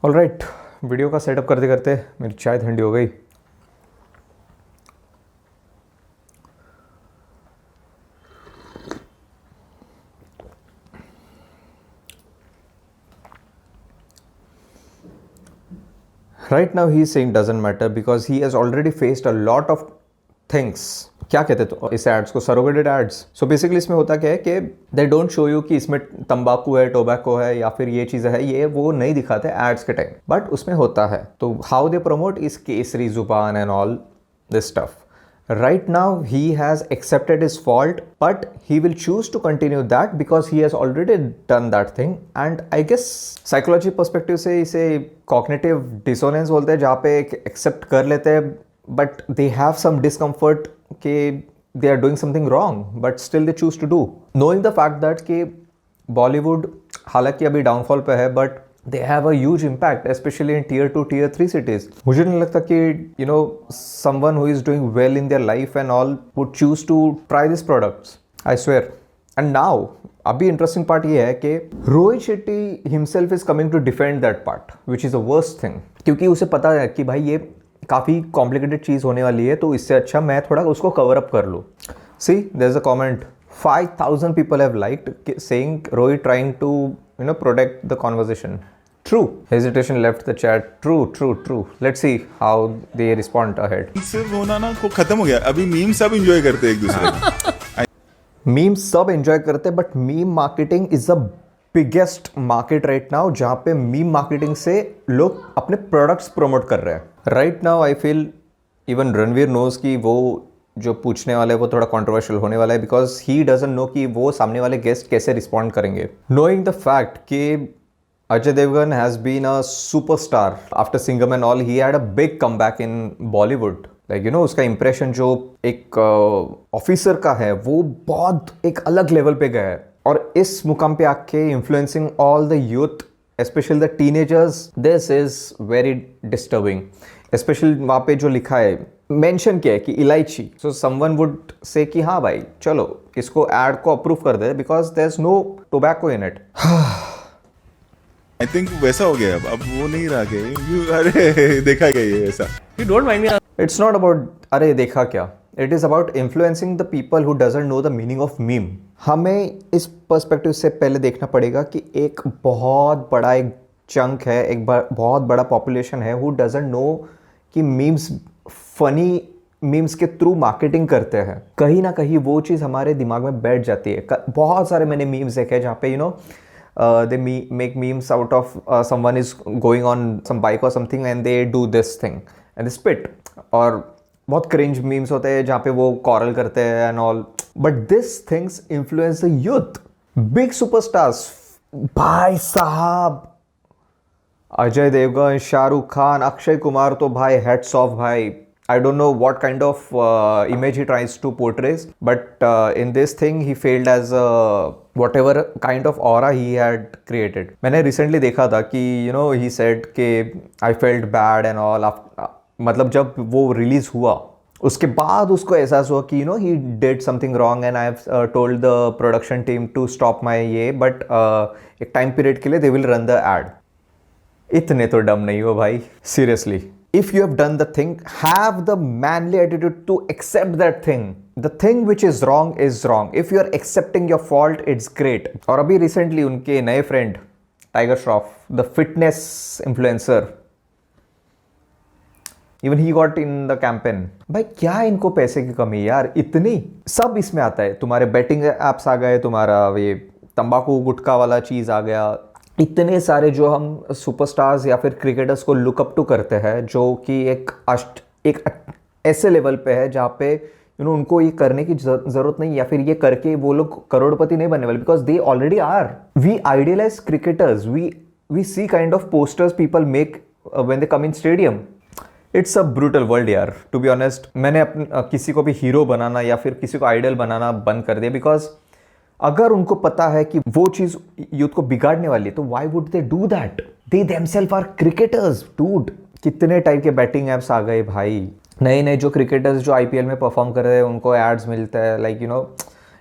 Alright, video का setup करते करते मेरी चाय ठंडी हो गई। Right now he is saying doesn't matter because he has already faced a lot of things. क्या कहते तो इस एड्स को, सरोगेटेड एड्स। सो बेसिकली इसमें होता क्या है कि दे डोंट शो यू कि इसमें तंबाकू है, टोबैको है या फिर ये चीज़ें है, ये वो नहीं दिखाते एड्स के टाइम, बट उसमें होता है। तो हाउ दे प्रमोट इज केसरी, जुबान and all this stuff. Right now he has accepted his fault, but he will choose to continue that because he has already done that thing. And I guess psychology perspective से इसे cognitive dissonance बोलते हैं, जहाँ पे accept कर लेते हैं but they have some discomfort कि they are doing something wrong but still they choose to do, knowing the fact that कि Bollywood हालांकि अभी डाउनफॉल पे है but they have a huge impact especially in tier 2 tier 3 cities. मुझे नहीं लगता कि you know someone who is doing well in their life and all would choose to try these products, I swear. And now अभी interesting part ये है कि Rohit Shetty himself is coming to defend that part which is the worst thing, क्योंकि उसे पता है कि भाई ये काफ़ी कॉम्प्लिकेटेड चीज़ होने वाली है, तो इससे अच्छा मैं थोड़ा उसको कवर अप कर लूँ. See there is a comment 5,000 people have liked saying Rohit trying to protect the conversation. True. Hesitation left the chat. True. Let's see how they respond ahead. सिर्फ होना ना को खत्म हो गया. अभी मीम सब एंजॉय करते हैं एक दूसरे को. मीम सब एंजॉय करते हैं, but meme marketing is the biggest market right now, जहाँ पे मीम मार्केटिंग से लोग अपने प्रोडक्ट्स प्रमोट कर रहे हैं. Right now I feel even Ranveer knows कि वो जो पूछने वाला है वो थोड़ा कंट्रोवर्शियल होने वाला है, बिकॉज ही डजंट नो कि वो सामने वाले गेस्ट कैसे रिस्पॉन्ड करेंगे. नोइंग द फैक्ट कि Ajay Devgan has been a superstar after Singham and all. He had a big comeback in Bollywood. Like उसका impression जो एक ऑफिसर का है वो बहुत एक अलग लेवल पे गया है, और इस मुकाम पे आके influencing all the youth, especially the teenagers. This is very disturbing. Especially वहाँ पे जो लिखा है, मेंशन किया है कि इलायची. सो समवन वुड से कि हाँ भाई चलो इसको एड को अप्रूव कर दे because there is no tobacco in it. I think वैसा हो गया. अब वो नहीं रहा के अरे देखा गया ये ऐसा. You don't mind me. It's not about अरे देखा क्या, it is about influencing the people who doesn't know the meaning of meme. हमें इस पर्सपेक्टिव से पहले देखना पड़ेगा कि एक बहुत बड़ा एक चंक है, एक बहुत बड़ा पॉपुलेशन है हु डजंट नो कि मीम्स फनी मीम्स के थ्रू मार्केटिंग करते हैं. कहीं ना कहीं वो चीज़ हमारे दिमाग में बैठ जाती है. बहुत सारे मैंने मीम्स देखे जहाँ पे they make memes out of someone is going on some bike or something and they do this thing and they spit. और बहुत cringe memes होते हैं जहाँ पे वो कॉरल करते हैं and all. But these things influence the youth. Big superstars, भाई साहब, अजय देवगन, शाहरुख खान, अक्षय कुमार, तो भाई heads off भाई. I don't know what kind of image he tries to portray, but in this thing he failed as whatever kind of aura he had created. मैंने recently देखा था कि he said कि I felt bad and all. मतलब जब वो release हुआ उसके बाद उसको एहसास हुआ कि he did something wrong and I have told the production team to stop my ये, but एक टाइम पीरियड के लिए they will run the ad. इतने तो डम नहीं हो भाई, seriously. If you have done the thing, have the manly attitude to accept that thing. The thing which is wrong is wrong. If you are accepting your fault, it's great. और अभी recently उनके नए friend tiger Shroff, the fitness influencer, even he got in the campaign. भाई क्या इनको पैसे की कमी यार, इतनी सब इसमें आता है. तुम्हारे बेटिंग एप्स आ गए, तुम्हारा ये तंबाकू गुटखा वाला चीज़ आ गया, इतने सारे जो हम सुपरस्टार्स या फिर क्रिकेटर्स को लुकअप टू करते हैं जो कि एक ऐसे लेवल पे है जहाँ पे उनको ये करने की ज़रूरत नहीं, या फिर ये करके वो लोग करोड़पति नहीं बनने वाले, because they already are. We idealize cricketers, we see kind of posters people make when they come in stadium. It's a brutal world यार, टू बी ऑनेस्ट. मैंने अपने किसी को भी हीरो बनाना या फिर किसी को आइडल बनाना बंद कर दिया, बिकॉज अगर उनको पता है कि वो चीज़ यूथ को बिगाड़ने वाली है तो why would they do that? They themselves are cricketers dude. कितने टाइप के बैटिंग ऐप्स आ गए भाई, नए जो क्रिकेटर्स जो आईपीएल में परफॉर्म कर रहे हैं उनको एड्स मिलता है. लाइक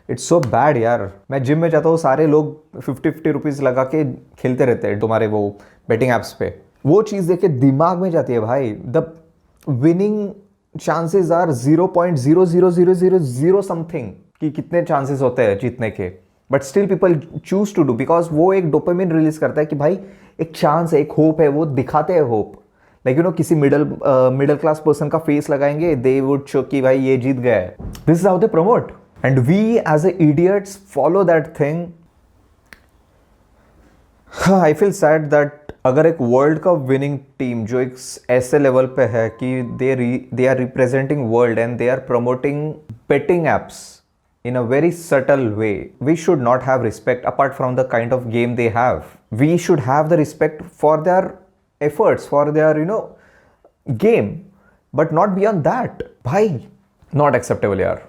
इट्स सो बैड यार. मैं जिम में जाता हूँ, सारे लोग 50 रुपीज़ लगा के खेलते रहते हैं तुम्हारे वो बैटिंग ऐप्स पे. वो चीज़ देख के दिमाग में जाती है भाई. The winning chances are 0.00000 something कि कितने चांसेस होते हैं जीतने के, but still people choose to do because वो एक डोपामिन रिलीज करता है कि भाई एक चांस है, एक होप है, वो दिखाते हैं होप. लाइक यू नो किसी मिडिल क्लास पर्सन का फेस लगाएंगे, दे वुड शो कि भाई ये जीत गया है. This is how they promote and we as a idiots follow that thing. I feel sad that अगर एक वर्ल्ड कप विनिंग टीम जो एक ऐसे लेवल पे है कि they are representing world and they are promoting betting apps in a very subtle way, we should not have respect apart from the kind of game they have. We should have the respect for their efforts, for their game, but not beyond that. Bhai, not acceptable yaar.